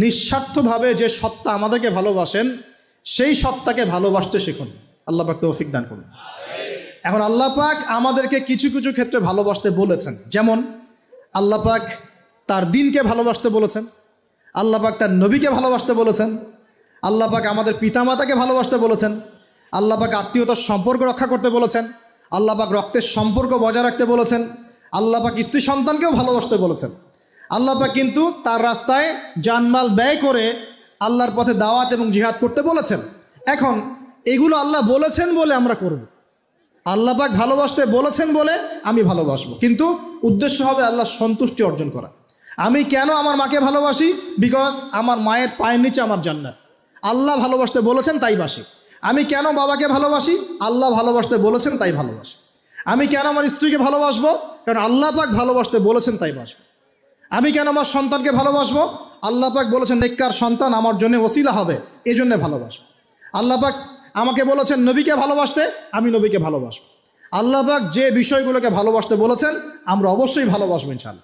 নিঃস্বার্থভাবে যে সত্তা আমাদেরকে ভালোবাসেন সেই সত্তাকে ভালোবাসতে শিখুন। আল্লাহ পাক তৌফিক দান করুন। এখন আল্লাহ পাক আমাদেরকে কিছু কিছু ক্ষেত্রে ভালোবাসতে বলেছেন, যেমন আল্লাহ পাক তার দ্বীনকে ভালোবাসতে বলেছেন, আল্লাহ পাক তার নবীকে ভালোবাসতে বলেছেন, আল্লাহ পাক আমাদের পিতামাতাকে ভালোবাসতে বলেছেন, আল্লাহ পাক আত্মীয়তার সম্পর্ক রক্ষা করতে বলেছেন, আল্লাহ পাক রক্তের সম্পর্ক বজায় রাখতে বলেছেন, আল্লাহ পাক স্ত্রী সন্তানকেও ভালোবাসতে বলেছেন। আল্লাহ পাক কিন্তু তার রাস্তায় জানমাল ব্যয় করে আল্লাহর পথে দাওয়াত এবং জিহাদ করতে বলেছেন। এখন এগুলো আল্লাহ বলেছেন বলে আমরা করব, আল্লাহ পাক ভালোবাসতে বলেছেন বলে আমি ভালোবাসবো, কিন্তু উদ্দেশ্য হবে আল্লাহর সন্তুষ্টি অর্জন করা। আমি কেন আমার মাকে ভালোবাসি? বিকজ আমার মায়ের পায়ের নিচে আমার জান্নাত। আল্লাহ ভালোবাসতে বলেছেন তাই বাসি। আমি কেন বাবাকে ভালোবাসি? আল্লাহ ভালোবাসতে বলেছেন তাই ভালোবাসি। আমি কেন আমার স্ত্রীকে ভালোবাসবো? কারণ আল্লাহ পাক ভালোবাসতে বলেছেন তাই বাসবো। আমি কেন আমার সন্তানকে ভালোবাসবো? আল্লাহ পাক বলেছেন নেককার সন্তান আমার জন্য ওসিলা হবে, এই জন্যে ভালোবাসবো। আল্লাহ পাক আমাকে বলেছেন নবীকে ভালোবাসতে, আমি নবীকে ভালোবাসবো। আল্লাহ পাক যে বিষয়গুলোকে ভালোবাসতে বলেছেন আমরা অবশ্যই ভালোবাসবো ইনশাআল্লাহ।